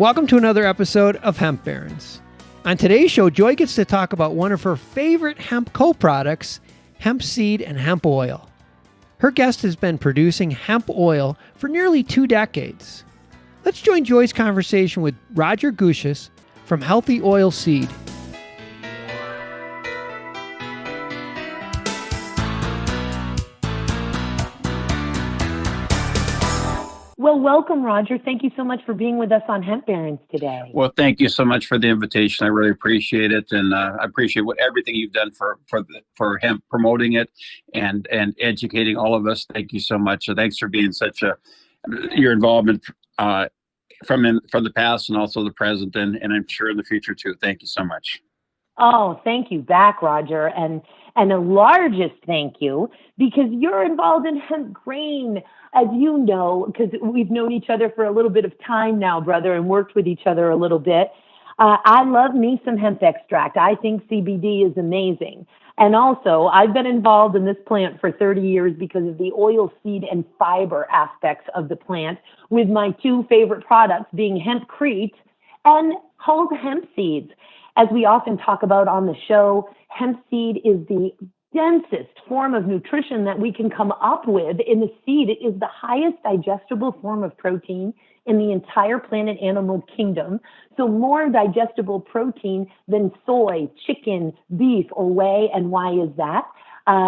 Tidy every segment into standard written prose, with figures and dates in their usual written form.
Welcome to another episode of Hemp Barons. On today's show, Joy gets to talk about one of her favorite hemp co-products, hemp seed and hemp oil. Her guest has been producing hemp oil for nearly 2 decades. Let's join Joy's conversation with Roger Gussiaas from Healthy OilSeed. Well, welcome, Roger. Thank you so much for being with us on Hemp Barons today. Well, thank you so much for the invitation. I really appreciate it, and I appreciate everything you've done for hemp, promoting it and educating all of us. Thank you so much. So thanks for being your involvement from the past and also the present, and I'm sure in the future too. Thank you so much. Oh, thank you back, Roger, and the largest thank you because you're involved in hemp grain, as you know, because we've known each other for a little bit of time now, brother, and worked with each other a little bit. I love me some hemp extract. I think CBD is amazing. And also, I've been involved in this plant for 30 years because of the oil seed and fiber aspects of the plant, with my 2 favorite products being hempcrete and whole hemp seeds. As we often talk about on the show, hemp seed is the densest form of nutrition that we can come up with in the seed. It is the highest digestible form of protein in the entire planet animal kingdom. So more digestible protein than soy, chicken, beef, or whey. And why is that?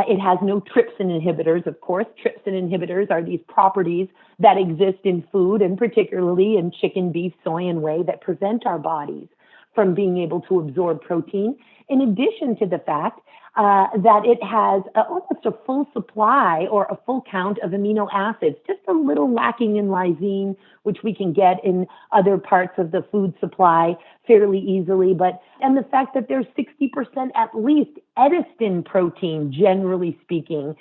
It has no trypsin inhibitors, of course. Trypsin inhibitors are these properties that exist in food, and particularly in chicken, beef, soy, and whey, that prevent our bodies from being able to absorb protein, in addition to the fact that it has almost a full supply or a full count of amino acids, just a little lacking in lysine, which we can get in other parts of the food supply fairly easily. And the fact that there's 60% at least edistin protein, generally speaking,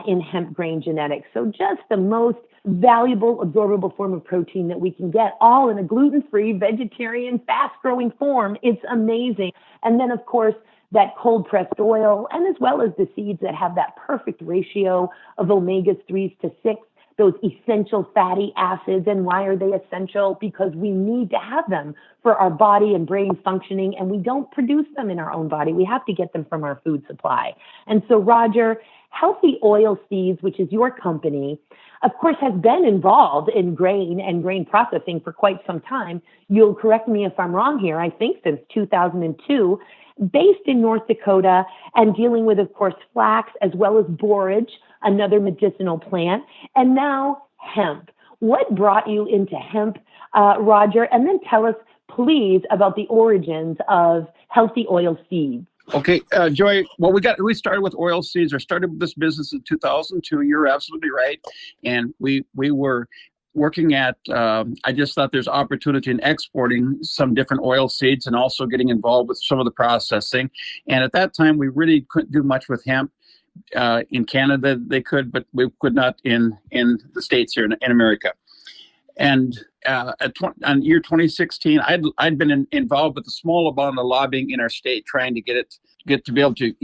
in hemp grain genetics. So just the most valuable, absorbable form of protein that we can get, all in a gluten-free, vegetarian, fast-growing form. It's amazing. And then, of course, that cold-pressed oil, and as well as the seeds that have that perfect ratio of omega-3s to 6, those essential fatty acids. And why are they essential? Because we need to have them for our body and brain functioning, and we don't produce them in our own body. We have to get them from our food supply. And so, Roger, Healthy OilSeeds, which is your company, of course, has been involved in grain and grain processing for quite some time. You'll correct me if I'm wrong here. I think since 2002, based in North Dakota, and dealing with, of course, flax as well as borage, another medicinal plant, and now hemp. What brought you into hemp, Roger? And then tell us, please, about the origins of Healthy OilSeed. Okay, Joy, well, we started with oilseeds, or started with this business in 2002. You're absolutely right. And we were working at, I just thought there's opportunity in exporting some different oil seeds and also getting involved with some of the processing. And at that time, we really couldn't do much with hemp. In Canada, they could, but we could not in the States here in America. And in year 2016, I'd been involved with a small amount of lobbying in our state, trying to get to be able to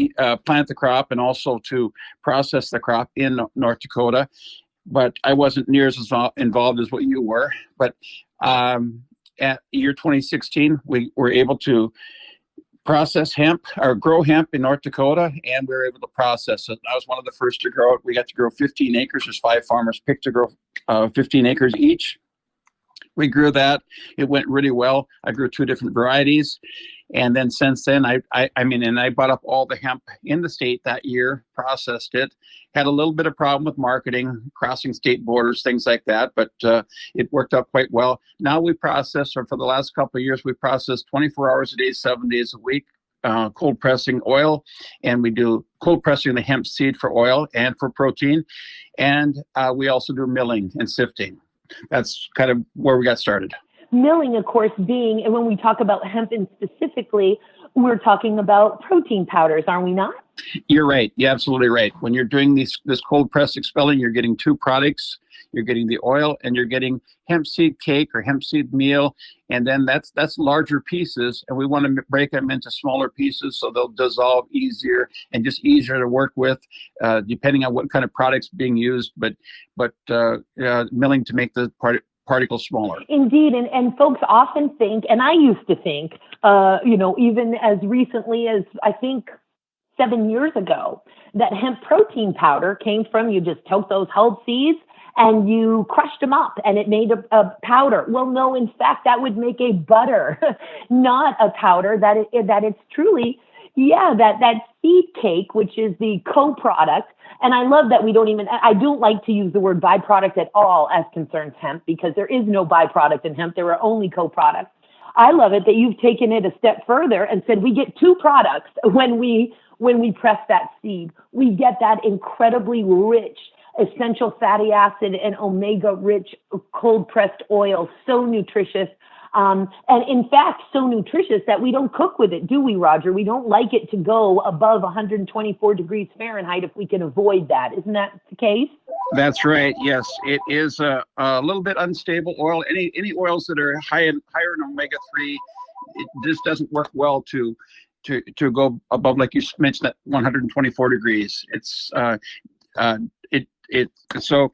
plant the crop and also to process the crop in North Dakota. But I wasn't near as involved as what you were. But at year 2016, we were able to process hemp or grow hemp in North Dakota, and we were able to process it. I was one of the first to grow it. We got to grow 15 acres. There's 5 farmers picked to grow 15 acres each. We grew that. It went really well. I grew 2 different varieties. And then since then, I bought up all the hemp in the state that year, processed it, had a little bit of problem with marketing, crossing state borders, things like that, but it worked out quite well. Now we process, or for the last couple of years, we process 24 hours a day, 7 days a week, cold pressing oil, and we do cold pressing the hemp seed for oil and for protein. And we also do milling and sifting. That's kind of where we got started. Milling, of course, being, and when we talk about hemp and specifically, we're talking about protein powders, are we not? You're right. You're absolutely right. When you're doing this cold press expelling, you're getting 2 products. You're getting the oil and you're getting hemp seed cake or hemp seed meal. And then that's larger pieces. And we want to break them into smaller pieces so they'll dissolve easier and just easier to work with, depending on what kind of product's being used. But milling to make the particles smaller. Indeed, and folks often think, and I used to think, even as recently as I think 7 years ago, that hemp protein powder came from, you just took those hulled seeds and you crushed them up and it made a powder. Well, no, in fact, that would make a butter, not a powder. That it's truly, that seed cake, which is the co-product. And I love that I don't like to use the word byproduct at all as concerns hemp, because there is no byproduct in hemp. There are only co-products. I love it that you've taken it a step further and said we get two products when we press that seed. We get that incredibly rich essential fatty acid and omega rich cold pressed oil, so nutritious. And in fact, so nutritious that we don't cook with it, do we, Roger? We don't like it to go above 124 degrees Fahrenheit if we can avoid that. Isn't that the case? That's right. Yes, it is a little bit unstable oil. Any oils that are higher in omega-3, it just doesn't work well to go above, like you mentioned, that 124 degrees. It's so.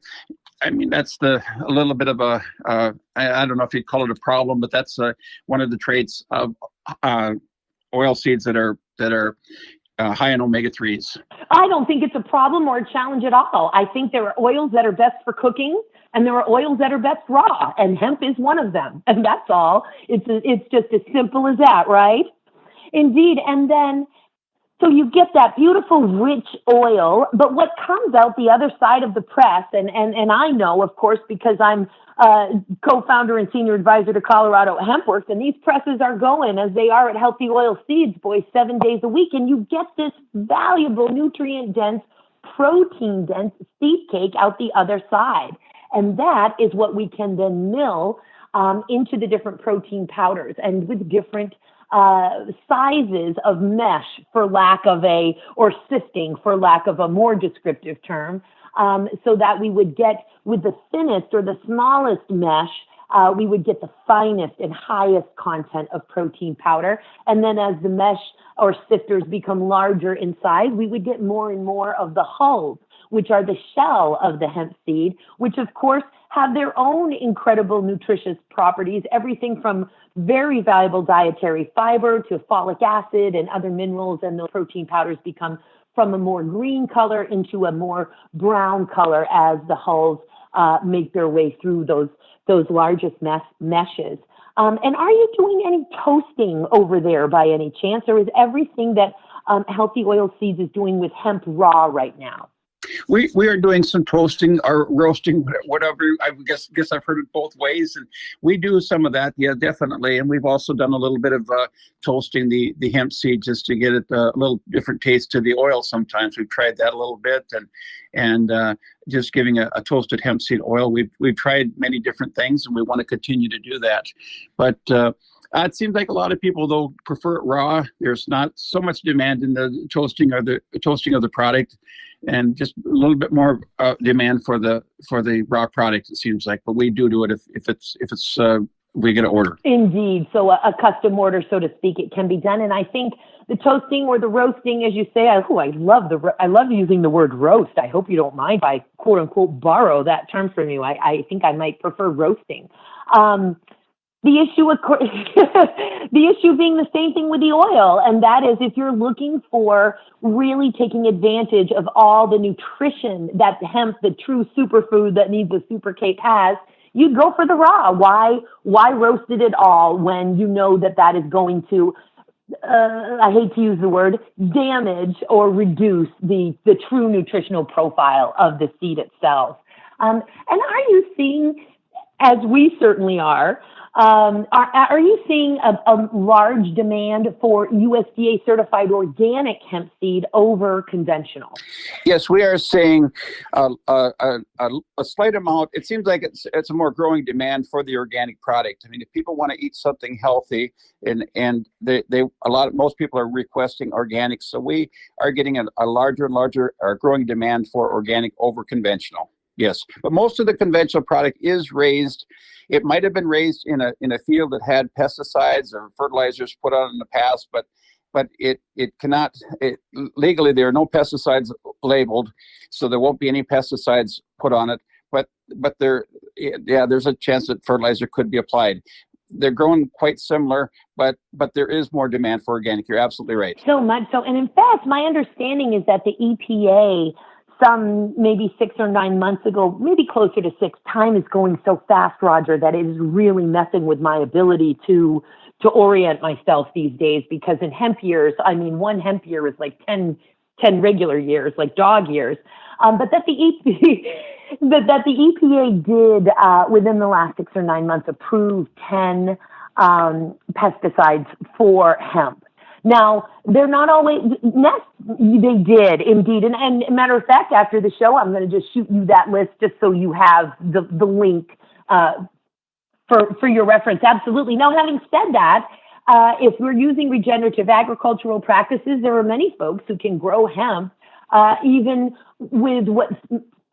I mean, that's a little bit of a, I don't know if you'd call it a problem, but that's one of the traits of oil seeds that are high in omega-3s. I don't think it's a problem or a challenge at all. I think there are oils that are best for cooking and there are oils that are best raw, and hemp is one of them. And that's all. It's just as simple as that, right? Indeed. And then, so you get that beautiful, rich oil, but what comes out the other side of the press, and I know, of course, because I'm co-founder and senior advisor to Colorado HempWorks, and these presses are going, as they are at Healthy OilSeeds, boys, 7 days a week, and you get this valuable, nutrient-dense, protein-dense seed cake out the other side. And that is what we can then mill into the different protein powders, and with different sizes of mesh, or sifting, for lack of a more descriptive term, so that we would get, with the thinnest or the smallest mesh, we would get the finest and highest content of protein powder. And then as the mesh or sifters become larger in size, we would get more and more of the hulls, which are the shell of the hemp seed, which of course have their own incredible nutritious properties, everything from very valuable dietary fiber to folic acid and other minerals, and those protein powders become from a more green color into a more brown color as the hulls make their way through those largest meshes. And are you doing any toasting over there by any chance, or is everything that Healthy OilSeeds is doing with hemp raw right now? We are doing some toasting or roasting, whatever. I guess I've heard it both ways, and we do some of that. Yeah, definitely. And we've also done a little bit of toasting the hemp seed just to get it a little different taste to the oil. Sometimes we've tried that a little bit, and just giving a toasted hemp seed oil. We've tried many different things, and we want to continue to do that. But it seems like a lot of people, though, prefer it raw. There's not so much demand in the toasting of the product, and just a little bit more demand for the raw product, it seems like. But we do it if we get an order. Indeed. So a custom order, so to speak, it can be done. And I think the toasting or the roasting, as you say, I love using the word roast. I hope you don't mind if I quote unquote borrow that term from you. I think I might prefer roasting. The issue being the same thing with the oil, and that is, if you're looking for really taking advantage of all the nutrition that hemp, the true superfood that needs a super cake, has, you'd go for the raw. Why roast it at all when you know that is going to, I hate to use the word, damage or reduce the true nutritional profile of the seed itself? And are you seeing, as we certainly are you seeing a large demand for USDA certified organic hemp seed over conventional? Yes, we are seeing a slight amount. It seems like it's a more growing demand for the organic product. I mean, if people want to eat something healthy, and most people are requesting organic, so we are getting a larger and larger growing demand for organic over conventional. Yes, but most of the conventional product is raised. It might have been raised in a field that had pesticides or fertilizers put on in the past, but it cannot. Legally, there are no pesticides labeled, so there won't be any pesticides put on it. But there's a chance that fertilizer could be applied. They're growing quite similar, but there is more demand for organic. You're absolutely right. So much so. And in fact, my understanding is that the EPA, some maybe 6 or 9 months ago, maybe closer to 6, time is going so fast, Roger, that it is really messing with my ability to orient myself these days, because in hemp years, I mean, one hemp year is like 10 regular years, like dog years. But that the EPA did, within the last 6 or 9 months, approve 10 pesticides for hemp. Now, they're not always, they did indeed. And matter of fact, after the show, I'm going to just shoot you that list just so you have the link for your reference. Absolutely. Now, having said that, if we're using regenerative agricultural practices, there are many folks who can grow hemp even with what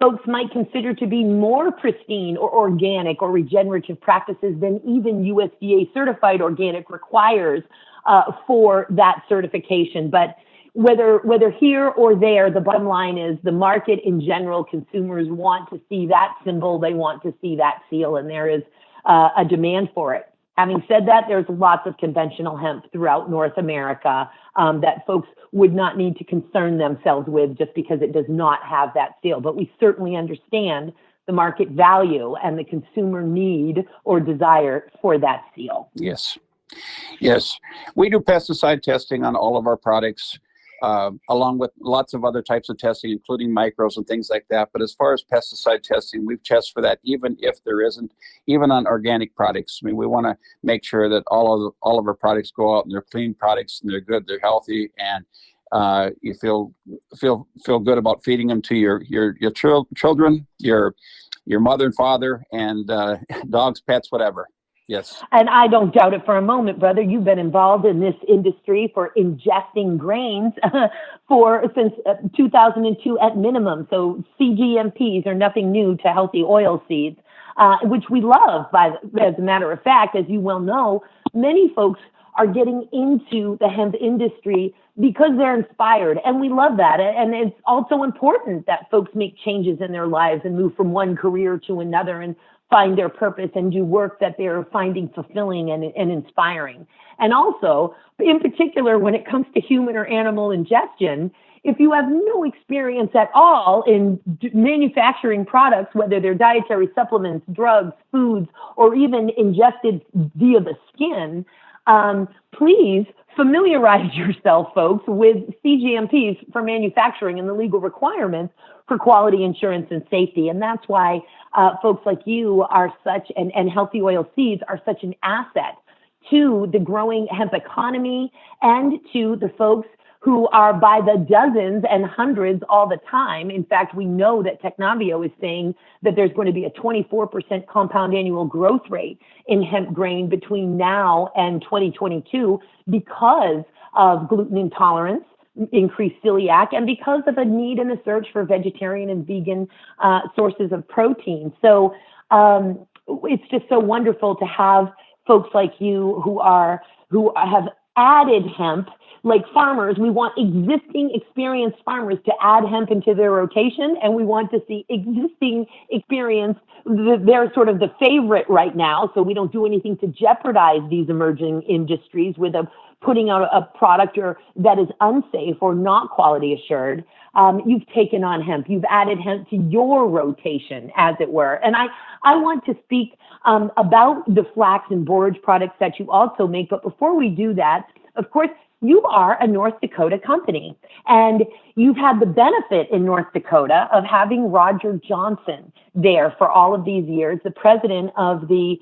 folks might consider to be more pristine or organic or regenerative practices than even USDA certified organic requires for that certification. But whether here or there, the bottom line is the market in general, consumers want to see that symbol, they want to see that seal, and there is a demand for it. Having said that, there's lots of conventional hemp throughout North America that folks would not need to concern themselves with just because it does not have that seal. But we certainly understand the market value and the consumer need or desire for that seal. Yes. We do pesticide testing on all of our products, along with lots of other types of testing, including micros and things like that. But as far as pesticide testing, we've tested for that, even if there isn't, even on organic products. I mean, we want to make sure that all of our products go out and they're clean products and they're good, they're healthy, and you feel good about feeding them to your children, your mother and father, and dogs, pets, whatever. Yes. And I don't doubt it for a moment, brother. You've been involved in this industry for ingesting grains since 2002 at minimum. So CGMPs are nothing new to Healthy OilSeeds, which we love. As a matter of fact, as you well know, many folks are getting into the hemp industry because they're inspired, and we love that. And it's also important that folks make changes in their lives and move from one career to another and find their purpose and do work that they're finding fulfilling and inspiring. And also, in particular, when it comes to human or animal ingestion, if you have no experience at all in manufacturing products, whether they're dietary supplements, drugs, foods, or even ingested via the skin, please familiarize yourself, folks, with CGMPs for manufacturing and the legal requirements for quality assurance and safety. And that's why folks like you are such, and Healthy OilSeeds are such an asset to the growing hemp economy and to the folks who are by the dozens and hundreds all the time. In fact, we know that Technavio is saying that there's going to be a 24% compound annual growth rate in hemp grain between now and 2022 because of gluten intolerance, increased celiac, and because of a need and a search for vegetarian and vegan sources of protein. So it's just so wonderful to have folks like you who have added hemp. Like farmers, we want existing experienced farmers to add hemp into their rotation, and we want to see existing experienced, they're sort of the favorite right now, so we don't do anything to jeopardize these emerging industries with putting out a product that is unsafe or not quality assured. You've taken on hemp. You've added hemp to your rotation, as it were. And I want to speak about the flax and borage products that you also make. But before we do that, of course, you are a North Dakota company, and you've had the benefit in North Dakota of having Roger Johnson there for all of these years, the president of the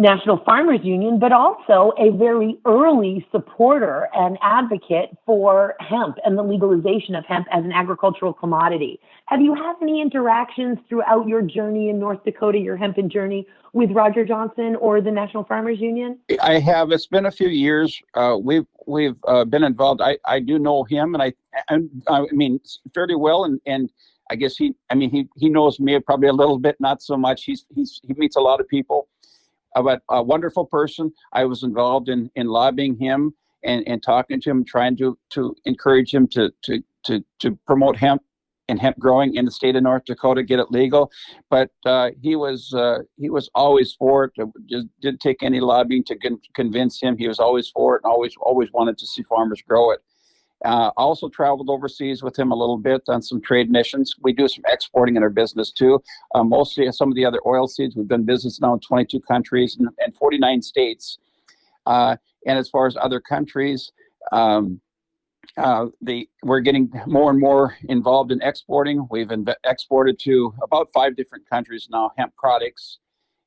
National Farmers Union, but also a very early supporter and advocate for hemp and the legalization of hemp as an agricultural commodity. Have you had any interactions throughout your journey in North Dakota, your hempen journey, with Roger Johnson or the National Farmers Union? I have. It's been a few years. We've been involved. I do know him, and I mean fairly well, and I guess he knows me probably a little bit, not so much. He meets a lot of people. But a wonderful person. I was involved in lobbying him and talking to him, trying to encourage him to promote hemp hemp growing in the state of North Dakota, get it legal. But he was always for it. It just didn't take any lobbying to convince him. He was always for it and always wanted to see farmers grow it. Also traveled overseas with him a little bit on some trade missions. We do some exporting in our business too. Mostly some of the other oil seeds. We've done business now in 22 countries and 49 states. And as far as other countries, we're getting more and more involved in exporting. We've exported to about 5 different countries now, hemp products,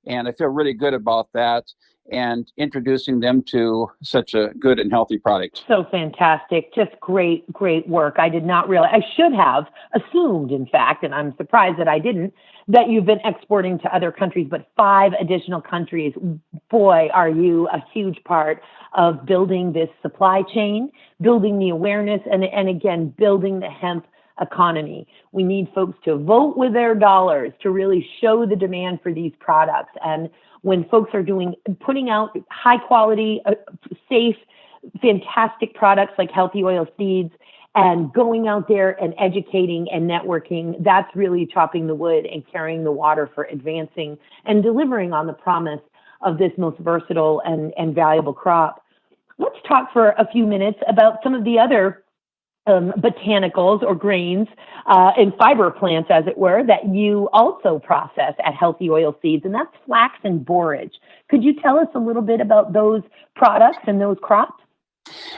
and I feel really good about that and introducing them to such a good and healthy product. So fantastic. Just great work. I did not realize, I should have assumed, in fact, and I'm surprised that I didn't, that you've been exporting to other countries, but 5 additional countries. Boy, are you a huge part of building this supply chain, building the awareness, and again, building the hemp economy. We need folks to vote with their dollars to really show the demand for these products. And when folks are putting out high quality, safe, fantastic products like Healthy OilSeeds and going out there and educating and networking, that's really chopping the wood and carrying the water for advancing and delivering on the promise of this most versatile and valuable crop. Let's talk for a few minutes about some of the other botanicals or grains and fiber plants, as it were, that you also process at Healthy OilSeeds, and that's flax and borage. Could you tell us a little bit about those products and those crops?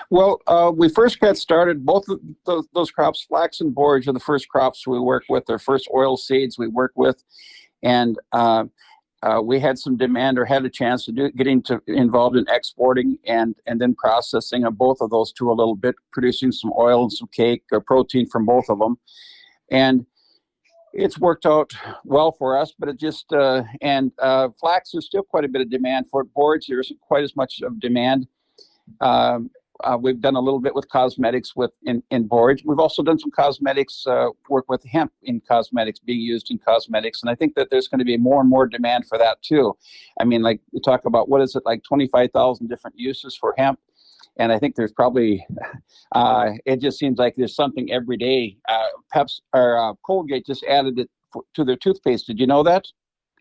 Well, we first got started, both of those crops, flax and borage, are the first crops we work with, our first oil seeds we work with, and we had some demand or had a chance to getting involved in exporting and then processing of both of those two a little bit, producing some oil and some cake or protein from both of them. And it's worked out well for us, but it just, flax, there's still quite a bit of demand for it. Borage, there isn't quite as much of demand. We've done a little bit with cosmetics in borage. We've also done some cosmetics work with hemp in cosmetics, being used in cosmetics. And I think that there's going to be more and more demand for that too. I mean, like we talk about, what is it, like 25,000 different uses for hemp. And I think there's probably, it just seems like there's something every day. Colgate just added it to their toothpaste. Did you know that?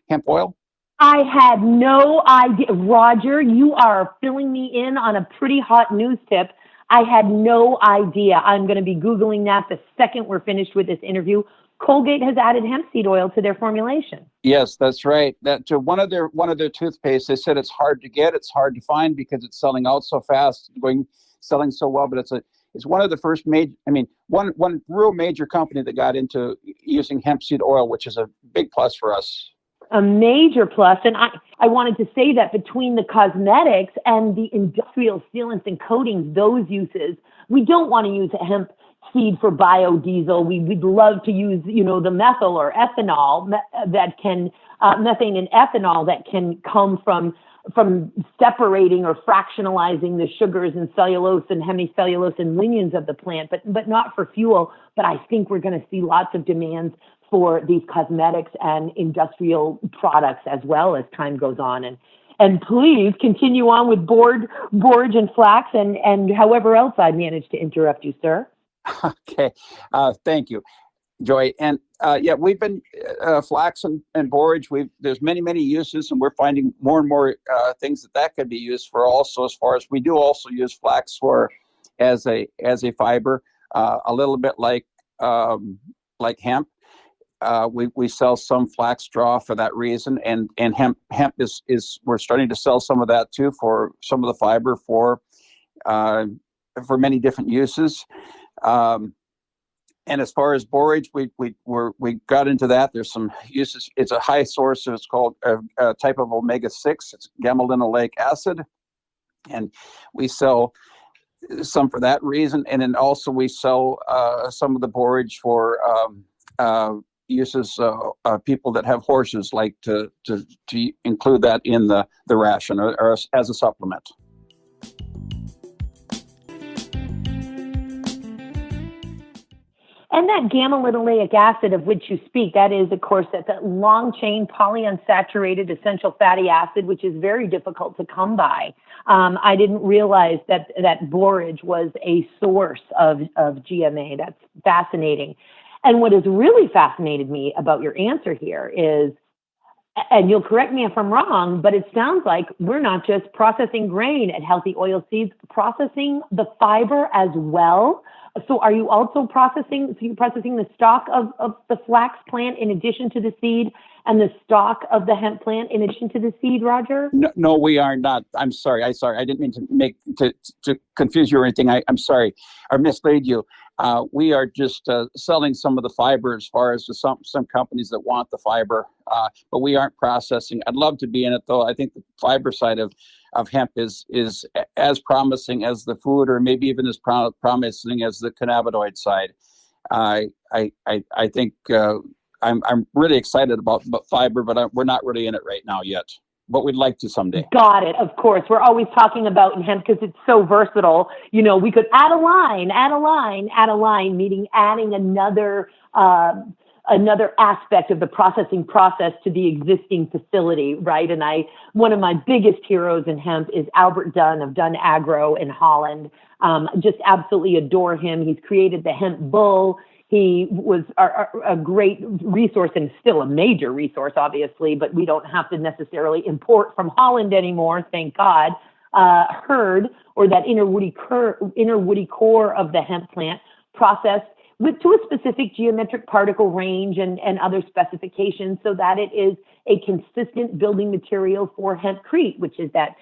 Hemp oil? I had no idea. Roger, you are filling me in on a pretty hot news tip. I had no idea. I'm going to be Googling that the second we're finished with this interview. Colgate has added hemp seed oil to their formulation. Yes, that's right. That to one of their toothpaste, they said it's hard to get, it's hard to find because it's selling out so fast, selling so well. But it's one of the first one real major company that got into using hemp seed oil, which is a big plus for us. A major plus. And I wanted to say that between the cosmetics and the industrial sealants and coatings, those uses, we don't want to use hemp seed for biodiesel. We'd love to use, the methyl or ethanol that can, methane and ethanol that can come from separating or fractionalizing the sugars and cellulose and hemicellulose and lignans of the plant, but not for fuel. But I think we're going to see lots of demands for these cosmetics and industrial products as well as time goes on. And please continue on with borage and flax and however else I managed to interrupt you, sir. Okay. Thank you, Joy. And we've been flax and borage. There's many uses, and we're finding more and more things that could be used for. Also, as far as we do also use flax as a fiber, a little bit like hemp. We sell some flax straw for that reason, and hemp is we're starting to sell some of that too for some of the fiber for many different uses. And as far as borage, we got into that. There's some uses. It's a high source. It's called a type of omega-6. It's gamma-linolenic acid, and we sell some for that reason. And then also we sell some of the borage for uses people that have horses like to include that in the ration or as a supplement. And that gamma-linolenic acid of which you speak, that is, of course, that's a long-chain polyunsaturated essential fatty acid, which is very difficult to come by. I didn't realize that borage was a source of GMA. That's fascinating. And what has really fascinated me about your answer here is, and you'll correct me if I'm wrong, but it sounds like we're not just processing grain at Healthy Oilseeds, processing the fiber as well. So are you also processing the stalk of the flax plant in addition to the seed, and the stalk of the hemp plant in addition to the seed, Roger? No, we are not. I'm sorry. I didn't mean to confuse you or anything. I'm sorry, or mislead you. We are just selling some of the fiber as far as to some companies that want the fiber, but we aren't processing. I'd love to be in it, though. I think the fiber side of hemp is as promising as the food, or maybe even as promising as the cannabinoid side. I think I'm really excited about fiber, but we're not really in it right now yet. But we'd like to someday. Got it. Of course. We're always talking about in hemp because it's so versatile. You know, we could add a line, meaning adding another aspect of the processing process to the existing facility, right? And one of my biggest heroes in hemp is Albert Dunn of Dunn Agro in Holland. Just absolutely adore him. He's created the Hemp Bull. He was a great resource, and still a major resource, obviously, but we don't have to necessarily import from Holland anymore, thank God. Hurd, or that inner woody core of the hemp plant, processed to a specific geometric particle range and other specifications, so that it is a consistent building material for hempcrete, which is that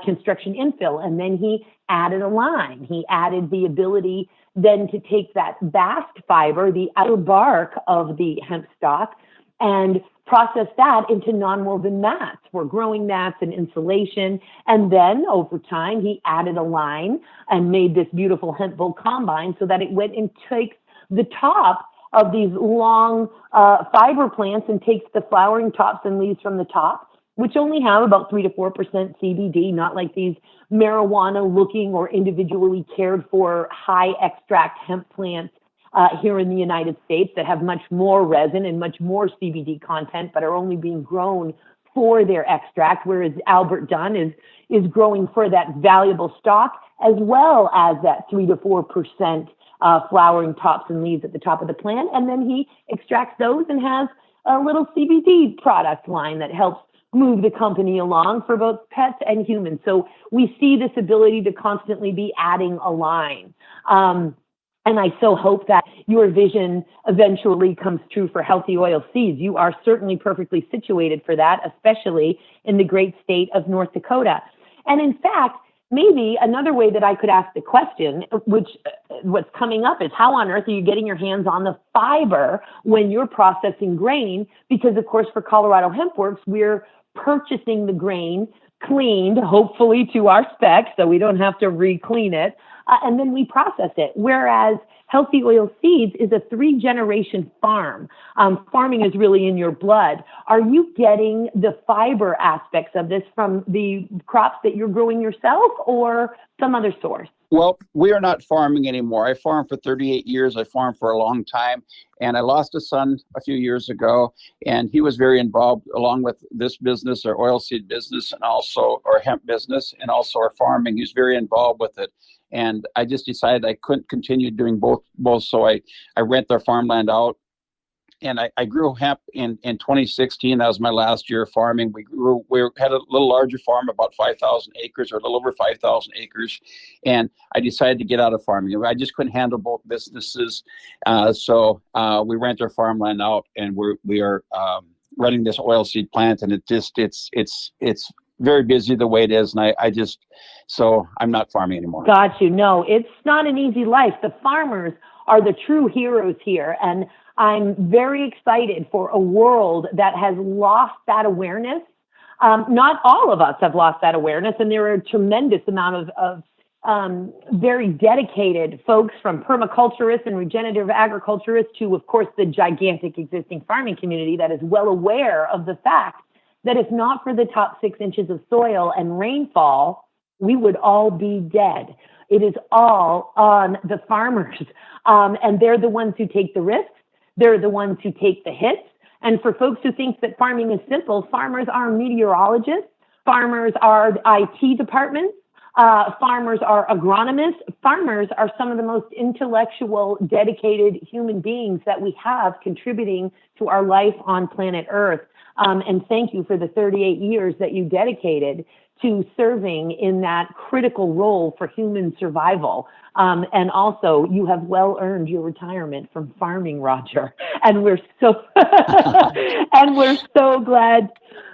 construction infill. And then he added a line. He added the ability then to take that bast fiber, the outer bark of the hemp stalk, and process that into non-woven mats for growing mats and insulation. And then over time, he added a line and made this beautiful hemp bull combine so that it went and takes the top of these long fiber plants and takes the flowering tops and leaves from the top, which only have about 3 to 4% CBD, not like these marijuana-looking or individually cared for high extract hemp plants here in the United States that have much more resin and much more CBD content, but are only being grown for their extract, whereas Albert Dunn is growing for that valuable stock, as well as that 3 to 4% flowering tops and leaves at the top of the plant. And then he extracts those and has a little CBD product line that helps move the company along for both pets and humans. So we see this ability to constantly be adding a line. And I so hope that your vision eventually comes true for Healthy Oilseeds. You are certainly perfectly situated for that, especially in the great state of North Dakota. And in fact, maybe another way that I could ask the question, which what's coming up, is how on earth are you getting your hands on the fiber when you're processing grain? Because, of course, for Colorado Hemp Works, we're purchasing the grain cleaned, hopefully to our specs, so we don't have to re-clean it, and then we process it. Whereas Healthy Oilseeds is a 3-generation farm. Farming is really in your blood. Are you getting the fiber aspects of this from the crops that you're growing yourself or some other source? Well, we are not farming anymore. I farmed for 38 years. I farmed for a long time, and I lost a son a few years ago, and he was very involved along with this business, our oilseed business, and also our hemp business, and also our farming. He was very involved with it. And I just decided I couldn't continue doing both. So I rent their farmland out. And I grew hemp in 2016. That was my last year of farming. We had a little larger farm, about 5,000 acres, or a little over 5,000 acres. And I decided to get out of farming. I just couldn't handle both businesses. So we rent our farmland out, and we are running this oilseed plant. And it's very busy the way it is. And so I'm not farming anymore. Got you. No, it's not an easy life. The farmers are the true heroes here. And I'm very excited for a world that has lost that awareness. Not all of us have lost that awareness, and there are a tremendous amount of very dedicated folks, from permaculturists and regenerative agriculturists to, of course, the gigantic existing farming community that is well aware of the fact that if not for the top 6 inches of soil and rainfall, we would all be dead. It is all on the farmers, and they're the ones who take the risks. They're the ones who take the hits. And for folks who think that farming is simple, farmers are meteorologists. Farmers are IT departments. Farmers are agronomists. Farmers are some of the most intellectual, dedicated human beings that we have contributing to our life on planet Earth. And thank you for the 38 years that you dedicated to serving in that critical role for human survival. And also, you have well earned your retirement from farming, Roger. And we're so glad.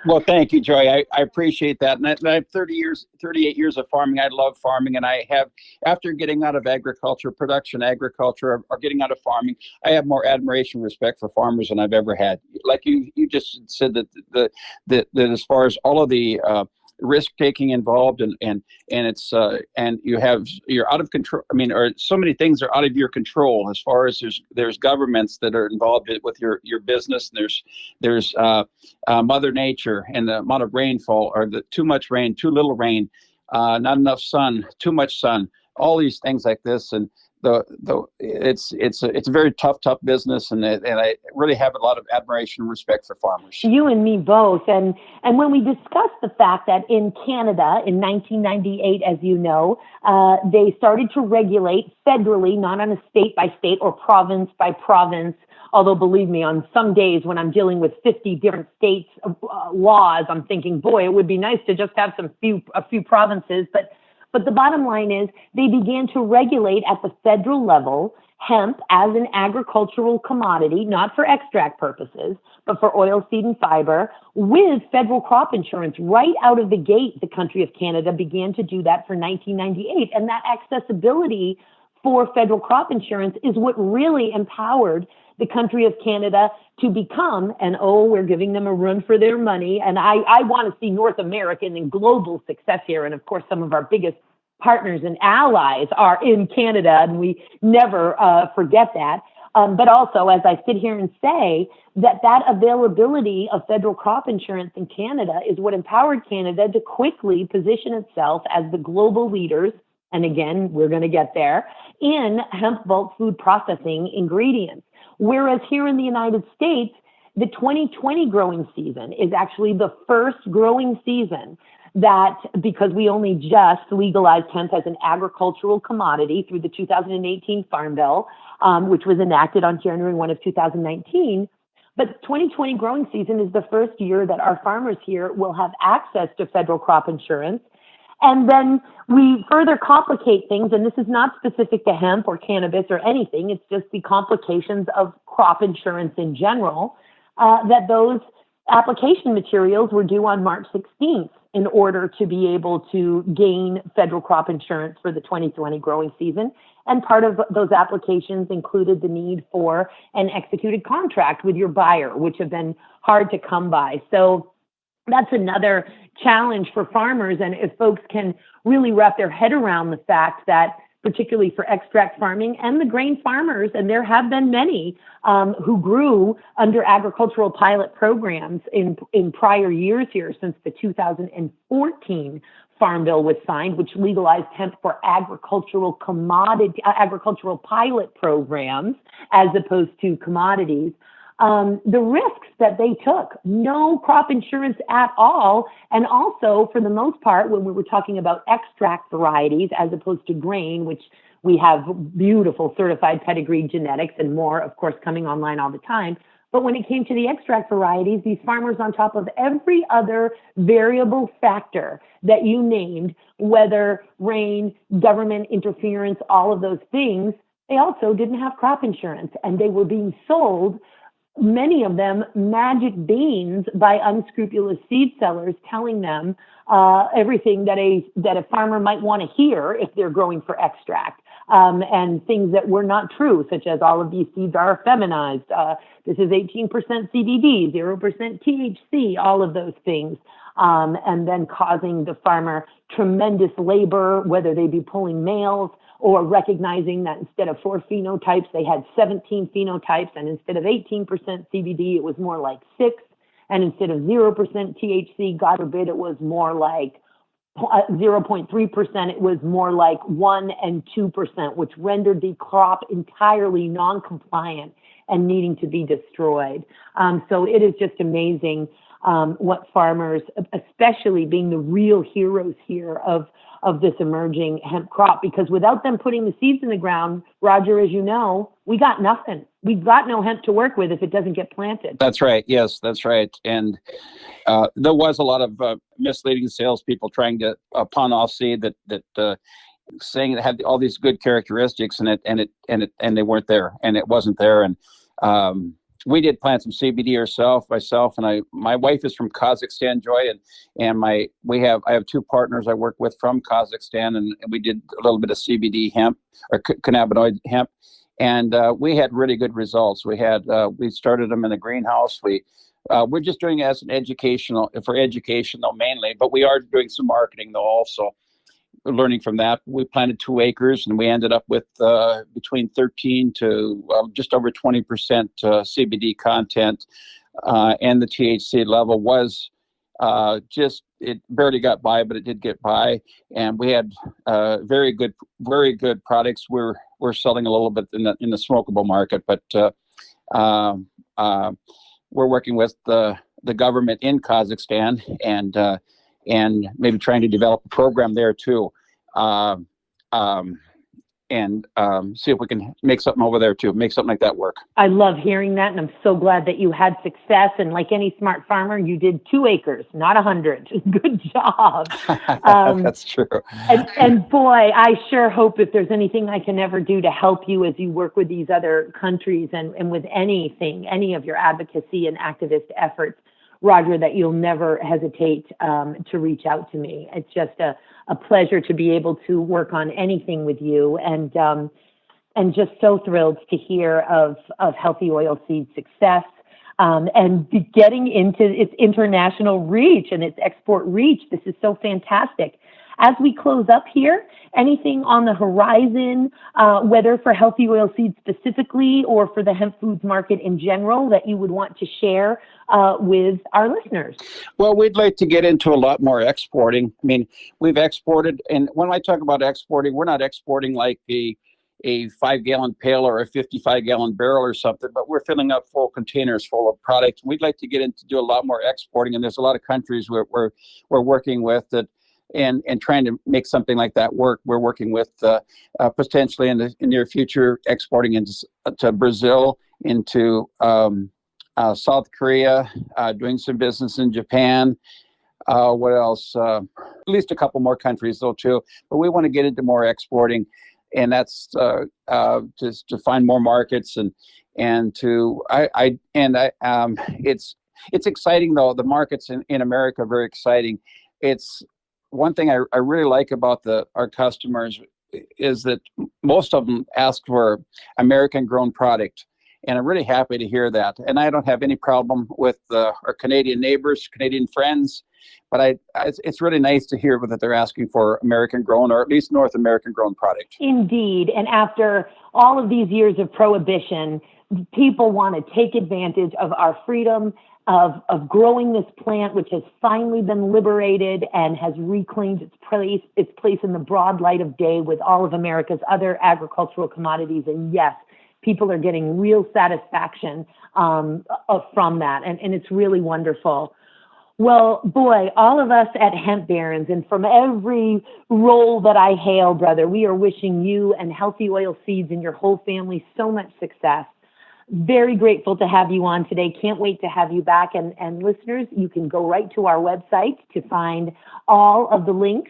Well, thank you, Joy. I appreciate that. And I have 38 years of farming. I love farming. And I have, after getting out of agriculture, production agriculture, or getting out of farming, I have more admiration, respect for farmers than I've ever had. Like you just said that that as far as all of the risk taking involved and it's and you're out of control. I mean, or so many things are out of your control as far as there's governments that are involved with your business, and there's Mother Nature and the amount of rainfall, or the too much rain, too little rain, not enough sun, too much sun, all these things like this. And it's a very tough business, and I really have a lot of admiration and respect for farmers. You and me both. And when we discussed the fact that in Canada in 1998, as you know, they started to regulate federally, not on a state by state or province by province. Although, believe me, on some days when I'm dealing with 50 different states' laws, I'm thinking, boy, it would be nice to just have a few provinces. But the bottom line is they began to regulate at the federal level hemp as an agricultural commodity, not for extract purposes, but for oil, seed, and fiber, with federal crop insurance. Right out of the gate, the country of Canada began to do that for 1998. And that accessibility for federal crop insurance is what really empowered the country of Canada to become, and we're giving them a run for their money. And I want to see North American and global success here. And of course, some of our biggest partners and allies are in Canada, and we never forget that. But also, as I sit here and say, that availability of federal crop insurance in Canada is what empowered Canada to quickly position itself as the global leaders, and again, we're going to get there, in hemp bulk food processing ingredients. Whereas here in the United States, the 2020 growing season is actually the first growing season that, because we only just legalized hemp as an agricultural commodity through the 2018 Farm Bill, which was enacted on January 1 of 2019. But 2020 growing season is the first year that our farmers here will have access to federal crop insurance. And then we further complicate things, and this is not specific to hemp or cannabis or anything, it's just the complications of crop insurance in general, that those application materials were due on March 16th in order to be able to gain federal crop insurance for the 2020 growing season. And part of those applications included the need for an executed contract with your buyer, which have been hard to come by. So that's another challenge for farmers. And if folks can really wrap their head around the fact that, particularly for extract farming and the grain farmers, and there have been many who grew under agricultural pilot programs in prior years here, since the 2014 Farm Bill was signed, which legalized hemp for agricultural pilot programs as opposed to commodities. The risks that they took, no crop insurance at all. And also, for the most part, when we were talking about extract varieties as opposed to grain, which we have beautiful certified pedigree genetics and more, of course, coming online all the time. But when it came to the extract varieties, these farmers, on top of every other variable factor that you named, weather, rain, government interference, all of those things, they also didn't have crop insurance, and they were being sold, many of them, magic beans by unscrupulous seed sellers, telling them everything that a farmer might want to hear if they're growing for extract, and things that were not true, such as all of these seeds are feminized. This is 18% CBD, 0% THC, all of those things, and then causing the farmer tremendous labor, whether they be pulling males or recognizing that instead of 4 phenotypes, they had 17 phenotypes, and instead of 18% CBD, it was more like 6, and instead of 0% THC, God forbid, it was more like 0.3%, it was more like 1 and 2%, which rendered the crop entirely non-compliant and needing to be destroyed. So it is just amazing what farmers, especially being the real heroes here of of this emerging hemp crop, because without them putting the seeds in the ground, Roger, as you know, we got nothing. We've got no hemp to work with if it doesn't get planted. That's right. Yes, that's right. And there was a lot of misleading salespeople trying to pawn off seed that saying it had all these good characteristics, and they weren't there, and it wasn't there. And we did plant some CBD myself, and my wife is from Kazakhstan, Joy, and I have two partners I work with from Kazakhstan, and we did a little bit of CBD hemp or cannabinoid hemp, and we had really good results. We started them in the greenhouse. We're just doing it as an educational mainly, but we are doing some marketing though also. Learning from that, we planted 2 acres, and we ended up with between 13 to just over 20% CBD content, and the THC level was it barely got by, but it did get by, and we had very good products. We're selling a little bit in the smokable market, but we're working with the government in Kazakhstan and maybe trying to develop a program there too, and see if we can make something over there too, make something like that work. I love hearing that, and I'm so glad that you had success. And like any smart farmer, you did 2 acres, not 100. Good job. That's true. And boy, I sure hope if there's anything I can ever do to help you as you work with these other countries and with any of your advocacy and activist efforts, Roger, that you'll never hesitate to reach out to me. It's just a pleasure to be able to work on anything with you, and just so thrilled to hear of Healthy OilSeed success, and getting into its international reach and its export reach. This is so fantastic. As we close up here, anything on the horizon, whether for Healthy OilSeed specifically or for the hemp foods market in general, that you would want to share with our listeners? Well, we'd like to get into a lot more exporting. I mean, we've exported, and when I talk about exporting, we're not exporting like a 5-gallon pail or a 55-gallon barrel or something, but we're filling up full containers full of product. We'd like to get into do a lot more exporting, and there's a lot of countries we're working with that. And trying to make something like that work. We're working with potentially in the near future exporting into Brazil, into South Korea, doing some business in Japan. What else? At least a couple more countries though too. But we want to get into more exporting, and that's just to find more markets it's exciting though. The markets in America are very exciting. It's one thing I really like about our customers is that most of them ask for American-grown product, and I'm really happy to hear that. And I don't have any problem with our Canadian neighbors, Canadian friends, but it's really nice to hear that they're asking for American-grown or at least North American-grown product. Indeed, and after all of these years of prohibition, people want to take advantage of our freedom of growing this plant, which has finally been liberated and has reclaimed its place in the broad light of day with all of America's other agricultural commodities. And yes, people are getting real satisfaction from that, and it's really wonderful. Well, boy, all of us at Hemp Barons, and from every role that I hail, brother, we are wishing you and Healthy OilSeeds and your whole family so much success. Very grateful to have you on today. Can't wait to have you back. And listeners, you can go right to our website to find all of the links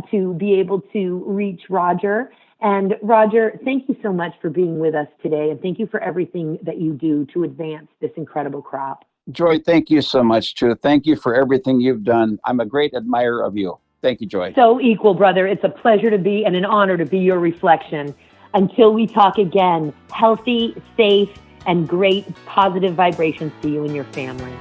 to be able to reach Roger. And Roger, thank you so much for being with us today. And thank you for everything that you do to advance this incredible crop. Joy, thank you so much, too. Thank you for everything you've done. I'm a great admirer of you. Thank you, Joy. So equal, brother. It's a pleasure to be and an honor to be your reflection. Until we talk again, healthy, safe, and great positive vibrations to you and your family.